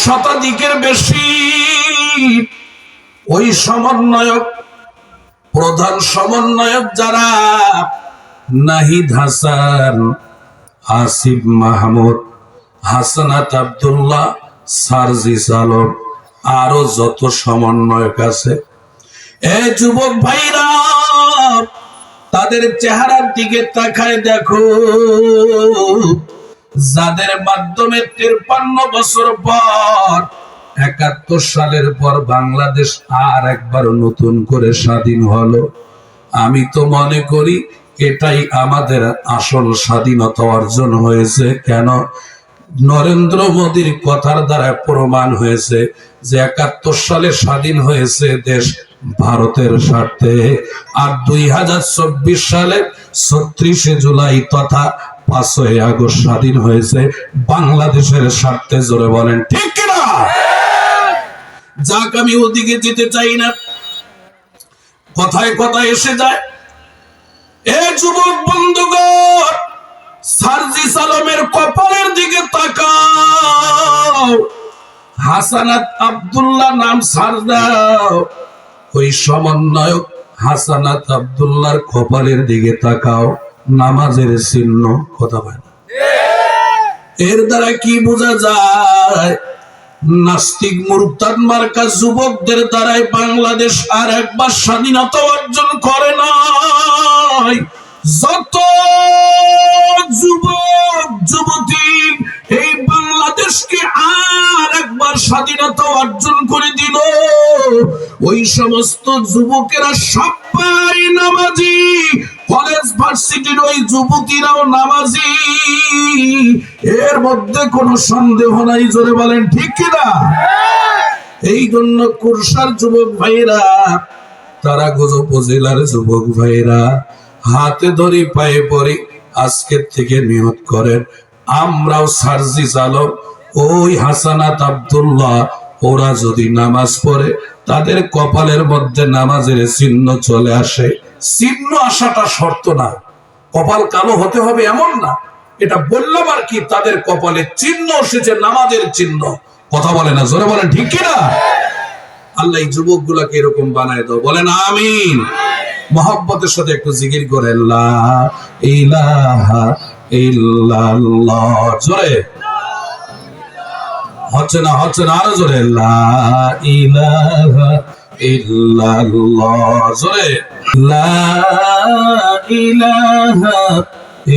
শতাধিকের বেশি ওই সমন্বয়ক, প্রধান সমন্বয়ক যারা নাহিদ হাসান, আসিফ মাহমুদ, হাসানাত আব্দুল্লাহ, সার্জিস আলম, আরো যত সমন্বয়ক আছে, এ যুবক ভাইরা তাদের চেহারার দিকে তাকায় দেখো, যাদের মাধ্যমে 53 বছর পর 71 সালের পর বাংলাদেশ আর একবার নতুন করে স্বাধীন হলো। আমি তো মনে করি এটাই আমাদের আসল স্বাধীনতা অর্জন হয়েছে। কেন? নরেন্দ্র মোদীর কথার দ্বারা প্রমাণ হয়েছে যে 71 সালে স্বাধীন হয়েছে দেশ ভারতের স্বার্থে, আর 2024 সালে 36শে জুলাই তথা 5ই আগস্ট স্বাধীন হয়েছে বাংলাদেশের স্বার্থে। জোরে বলেন ঠিক কিনা? যাক, আমি ওদিকে যেতে চাই না, কথায় কথায় এসে যায়। এ যুবক বন্ধুগণ, সার্জিস আলমের কপালের দিকে তাকাও, হাসানাত আব্দুল্লাহ নাম ছাড় দাও, ওই সমন্বয়ক হাসানাত আব্দুল্লাহর কপালের দিকে তাকাও, নামাজের চিহ্ন। কথা বলে না? এর দ্বারা কি বোঝা যায়? নাস্তিক মুরতাদ মার্কা যুবকদের দ্বারাই বাংলাদেশ আর একবার স্বাধীনতা অর্জন করে নাই। যত যুবক যুবতী এই বাংলাদেশকে আর একবার স্বাধীনতা অর্জন করে দিল, ওই সমস্ত যুবকেরা সবাই নামাজি, কলেজ ভার্সিটির ওই যুবতীরাও নামাজি, এর মধ্যে কোনো সন্দেহ নাই। জোরে বলেন ঠিক কিনা? এই জন্য কুরসার যুবক ভাইরা, তারাগঞ্জ উপজেলার যুবক ভাইরা, হাতে ধরি পায়ে পড়ি, আজকের থেকে নিয়ত করেন আমরাও সার্জিস আলম, ওই হাসানাত আব্দুল্লাহ, ওরা যদি নামাজ পড়ে তাদের কপালের মধ্যে নামাজের চিহ্ন চলে আসে। চিহ্ন আসাটা শর্ত না, কপাল কালো হতে হবে এমন না, এটা বললাম আর কি। তাদের কপালে চিহ্ন এসেছে, নামাজের চিহ্ন। কথা বলে না? জোরে বলেন ঠিক কিনা? আল্লাহ এই যুবক গুলাকে এরকম বানায় দাও, বলেন আমিন। মোহাব্বতের সাথে একটু জিকির করে লা ইলাহা ইল্লাল্লাহ। জোরে হচ্ছে না? হচ্ছে না? আরো জোরে লা ইলাহা ইল্লাল্লাহ। জোরে লা ইলাহা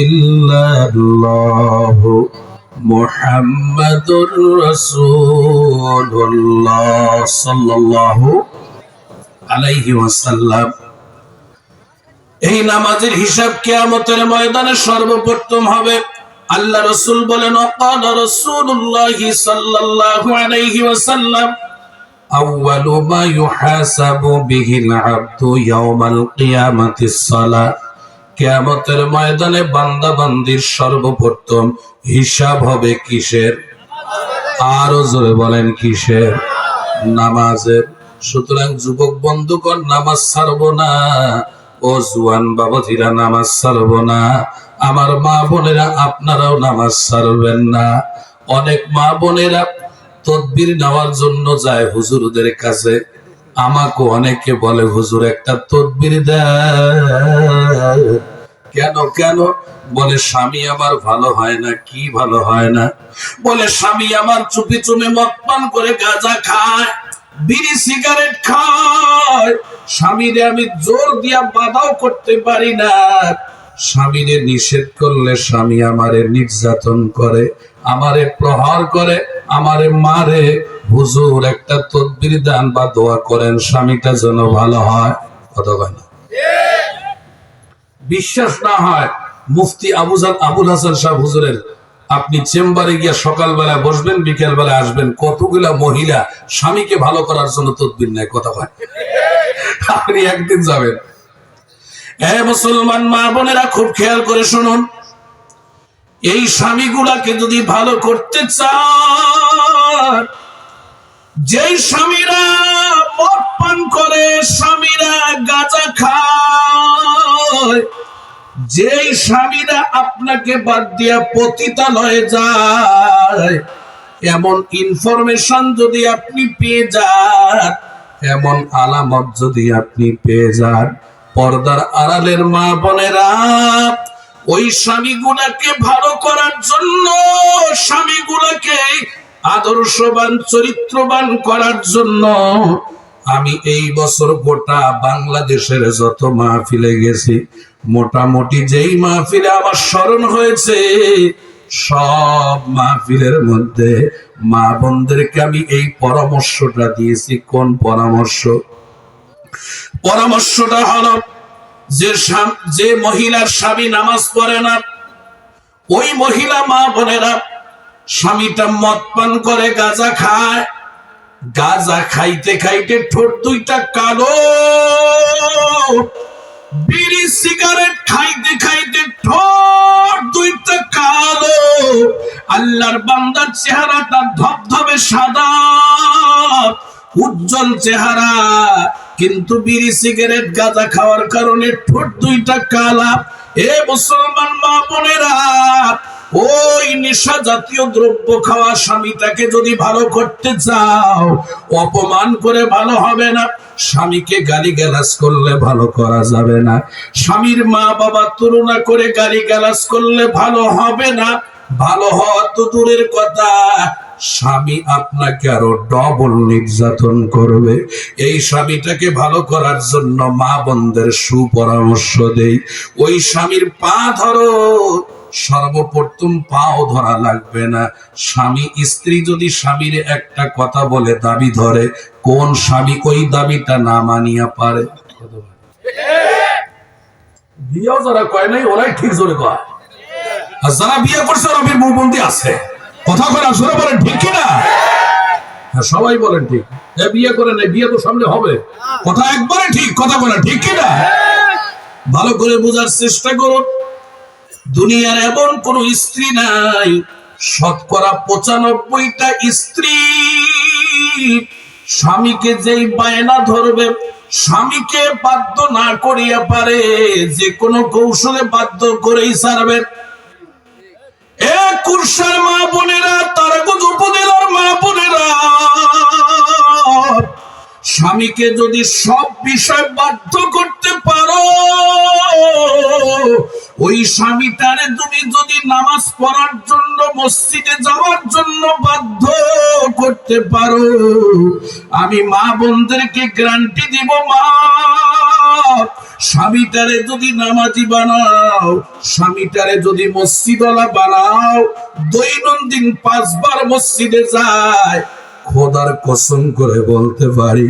ইল্লাল্লাহ মুহাম্মাদুর রাসূলুল্লাহ সাল্লাল্লাহু আলাইহি ওয়াসাল্লাম। এই নামাজের হিসাব কিয়ামতের ময়দানে সর্বপ্রথম হবে। আল্লাহ রাসূল বলেন, ওয়াকালা রাসূলুল্লাহ সাল্লাল্লাহু আলাইহি ওয়াসাল্লাম, আউয়ালু মা ইউহাসাবু বিহিল আবদু ইয়াওমাল কিয়ামাতিস সালাহ। কিয়ামতের ময়দানে বান্দা বান্দির সর্বপ্রথম হিসাব হবে কিসের? আরো জোরে বলেন কিসের? নামাজের। সুতরাং যুবক বন্ধুগণ, নামাজ ছাড়বো না। ও জুয়ান বাবাজিরা, নামাজ ছাড়বো না। আমার মা বোনেরা, আপনারাও নামাজ ছাড়বেন না। অনেক মা বোনেরা তদবির নেওয়ার জন্য যায় হুজুরদের কাছে। আমাকে অনেকে বলে, হুজুর একটা তদবির দেন। কেন কেন? বলে স্বামী আমার ভালো হয় না। কি ভালো হয় না? বলে স্বামী আমার চুপি চুপি মদ পান করে, গাঁজা খায়, বিড়ি সিগারেট খায়। স্বামীরে আমি জোর দিয়া বাধাও করতে পারি না। স্বামীরে নিষেধ করলে স্বামী আমারে নির্যাতন করে, আমারে প্রহার করে, আমারে মারে। হুজুর একটা তদবির দান বা দোয়া করেন, স্বামীটা যেন ভালো হয়। কথা কয় না? বিশ্বাস না হয় মুফতি আবুল হাসান সাহেব হুজুরের আপনি চেম্বারে গিয়া সকালবেলা বসবেন, বিকেল বেলা আসবেন, কতগুলা মহিলা স্বামীকে ভালো করার জন্য তদবির নেয়। কথা কয়? আপনি একদিন যাবেন। মুসলমান মা বোনেরা খুব খেয়াল করে শুনুন, এই স্বামীগুলাকে যদি ভালো করতে চান, যেই স্বামীরা মদ পান করে, স্বামীরা গাঁজা খায়, যেই স্বামীরা আপনাকে বাদ দিয়া পতিতালয়ে যায়, এমন ইনফরমেশন যদি আপনি পেয়ে যান, এমন আলামত যদি আপনি পেয়ে যান, পর্দার আড়ালের মা বোনেরা, ওই স্বামীগুলাকে ভালো করার জন্য, স্বামীগুলাকে আদর্শবান চরিত্রবান করার জন্য আমি এই বছর গোটা বাংলাদেশের যত মাহফিলে গেছি, মোটামুটি যেই মাহফিলে আমার স্মরণ হয়েছে, সব মাহফিলের মধ্যে মা বোনদেরকে আমি এই পরামর্শটা দিয়েছি। কোন পরামর্শ? পরামর্শটা হলো যে মহিলার স্বামী নামাজ পড়ে না, ওই মহিলা মা বোনেরা, স্বামীটা মদ পান করে, গাঁজা খায়, গাঁজা খাইতে খাইতে ঠোঁট দুইটা কালো, বিড়ি সিগারেট খাইতে খাইতে ঠোঁট দুইটা কালো, আল্লাহর বান্দার চেহারাটা ধবধবে সাদা, উজ্জ্বল চেহারা, কিন্তু বিড়ি সিগারেট গাঁজা খাওয়ার কারণে ঠোঁট দুইটা কালা। এ মুসলমান মা বোনেরা, ওই নেশা জাতীয় দ্রব্য খাওয়া স্বামীটাকে যদি ভালো করতে চাও, অপমান করে ভালো হবে না, স্বামীকে গালিগালাজ করলে ভালো করা যাবে না, স্বামীর মা বাবা তুলনা করে গালিগালাজ করলে ভালো হবে না, ভালো হওয়া তো দূরের কথা, স্বামী আপনাকে আরো ডবল নির্যাতন করবে। এই স্বামীটাকে ভালো করার জন্য মা বোনদের সুপরামর্শ দেই, ওই স্বামীর পা ধরো। সর্বপ্রথম পাও ধরা লাগবে না। স্বামী স্ত্রী যদি স্বামীর একটা কথা বলে দাবি ধরে, কোন স্বামী ওই দাবিটা না মানিয়া পারে? বিয়েও যারা কয় নাই ওরাই ঠিক জোরে কয়, আর যারা বিয়ে করছে ওরা মুখবন্দি আছে। কথা কয় জোরে বলেন ঠিক কিনা? সবাই বলেন ঠিক। বিয়ে করে নাই, বিয়ে তো সামনে হবে। কথা একবারে ঠিক, কথা বলেন ঠিক কিনা? ভালো করে বোঝার চেষ্টা করুন। দুনিয়ার এমন কোন স্ত্রী নাই, শতকরা 95টা স্ত্রী স্বামীকে যেই বায়না ধরবে, স্বামীকে বাধ্য না করিয়া পারে, যে কোনো কৌশলে বাধ্য করেই ছাড়বে। এ কুরসার মা বোনেরা, তারাকুজ উপজেলার মা বোনেরা, স্বামীকে যদি সব বিষয় বাধ্য করতে পারো, ওই স্বামীটারে তুমি যদি নামাজ পড়ার জন্য, মসজিদে যাওয়ার জন্য বাধ্য করতে পারো, আমি মা বোনদেরকে গ্যারান্টি দিব, মা স্বামীটারে যদি নামাজি বানাও, স্বামীটারে যদি মসজিদওয়ালা বানাও, দৈনন্দিন 5 বার মসজিদে যায়, খোদার কসম করে বলতে পারি,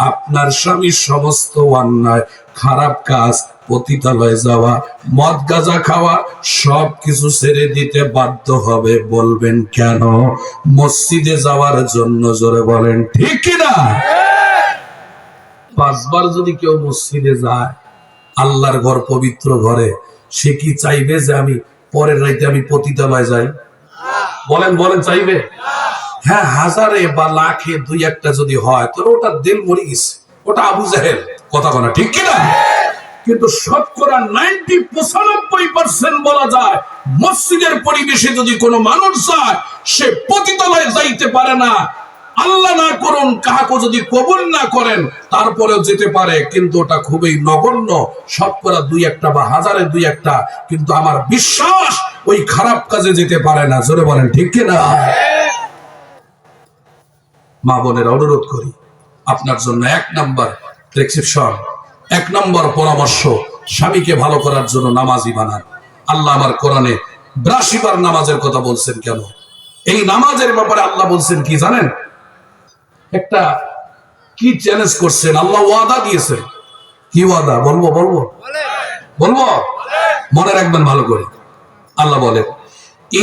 আপনার স্বামী সমস্ত অন্যায়, খারাপ কাজ, পতিতালয়ে যাওয়া, মদ গাঁজা খাওয়া, সবকিছু ছেড়ে দিতে বাধ্য হবে। বলবেন কেন? মসজিদে যাওয়ার জন্য। জোরে বলেন ঠিক কিনা? 5 বার যদি কেউ মসজিদে যায়, আল্লাহর ঘর পবিত্র ঘরে, সে কি চাইবে যে আমি পরের রাইতে আমি পতিতালয়ে যাই? বলেন বলেন, চাইবে? হ্যাঁ, হাজারে বা লাখে 2-1টা যদি হয়, তো ওটা দিল মরে গেছে, ওটা আবু জাহেল। কথা বলা ঠিক কিনা? কিন্তু শতকরা 90-95% বলা যায়, মসজিদের পরিবেশে যদি কোনো মানুষ যায়, সে পতিতালয়ে যাইতে পারে না। আল্লাহ না করুন, কাহাকে যদি কবুল না করেন, তারপরেও যেতে পারে, কিন্তু ওটা খুবই নগণ্য, শতকরা 2-1টা বা হাজারে 2-1টা। কিন্তু আমার বিশ্বাস ওই খারাপ কাজে যেতে পারে না। জোরে বলেন ঠিক কিনা? মা বোনেরা, অনুরোধ করি, আপনার জন্য 1 নাম্বার প্রেসক্রিপশন, 1 নম্বর পরামর্শ, স্বামীকে ভালো করার জন্য নামাজি বানান। আল্লাহ আমার কোরআনে 82 বার নামাজের কথা বলছেন। কেন? এই নামাজের ব্যাপারে আল্লাহ বলছেন কি জানেন? একটা কি চ্যালেঞ্জ করছেন, আল্লাহ ওয়াদা দিয়েছেন। কি ওয়াদা? বলবো বলবো বলবো, মনে রাখবেন ভালো করে। আল্লাহ বলেন,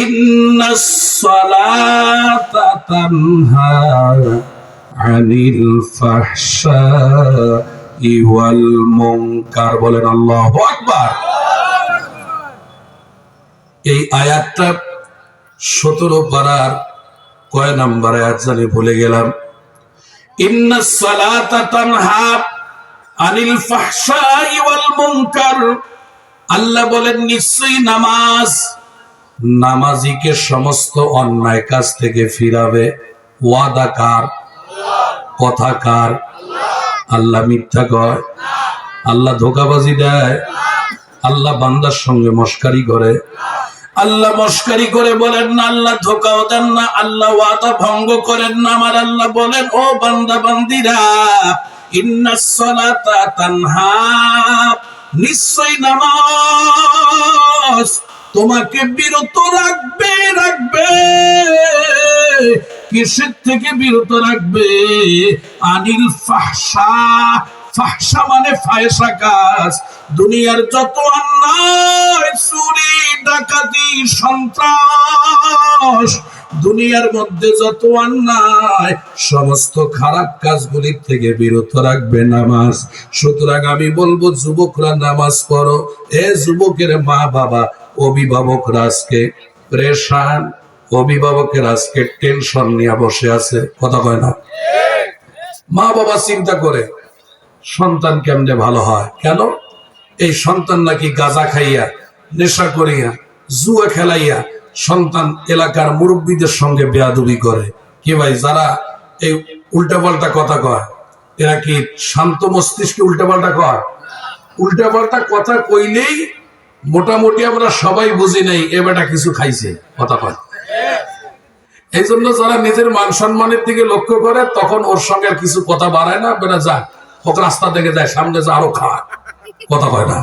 ইন্নাস সালাতা তানহা আনিল ফাহশাই ওয়াল মুনকার। বলেন আল্লাহু আকবার। এই আয়াতটা 17 পারার কয় নাম্বার আয়াত জানি ভুলে গেলাম। ইন্নাস সালাতা তানহা আনিল ফাহশাই ওয়াল মুনকার। আল্লাহ বলেন, নিশ্চয়ই নামাজ নামাজিকে সমস্ত অন্যায় কাজ থেকে ফিরাবে ওয়াদা কার? কথা কার? আল্লাহ মিথ্যা কয়? আল্লাহ ধোঁকাবাজি দেয়? আল্লাহ বান্দার সঙ্গে মস্কারি করে? আল্লাহ মস্কারি করে বলেন না, আল্লাহ ধোঁকাও দেন না, আল্লাহ ওয়াদা ভঙ্গ করেন না। আমার আল্লাহ বলেন, ও বান্দা বান্দিরা, ইন্নাস সালাতা তানহা, নিশ্চয় নামাজ তোমাকে বিরত রাখবে। কিসের থেকে বিরত রাখবে? আনিল ফাহশা। ফাহশা মানে ফায়সা কাজ। দুনিয়ার যত অন্যায়, চুরি, ডাকাতি, সন্ত্রাস, দুনিয়ার মধ্যে যত অন্যায়, সমস্ত খারাপ কাজগুলির থেকে বিরত রাখবে নামাজ। সুতরাং আমি বলবো, যুবকরা নামাজ পড়ো। এ যুবকের মা বাবা, অভিভাবকরা আজকে প্রেশান, অভিভাবকের আজকে টেনশন নিয়ে বসে আছে। কথা কয় না? মা বাবা চিন্তা করে সন্তান কেমনে ভালো হয়। কেন? এই সন্তান নাকি গাঁজা খাইয়া, নেশা করিয়া, জুয়া খেলাইয়া সন্তান এলাকার মুরব্বীদের সঙ্গে বেয়াদবি করে। কি ভাই, যারা এই উল্টাপাল্টা কথা কয়, এরা কি শান্ত মস্তিষ্কে উল্টাপাল্টা কয়? উল্টাপাল্টা কথা কইলেই মোটামুটি আমরা সবাই বুঝি নাই এ বেটা কিছু খাইছে। কথা কয়। এই জন্য যারা নিজের মান সম্মানের দিকে লক্ষ্য করে, তখন ওর সঙ্গে আর কিছু কথা বাড়ায় না, বেটা যা, ওকে রাস্তা থেকে যায়, সামনে যা, আরো খা। কথা কয় না?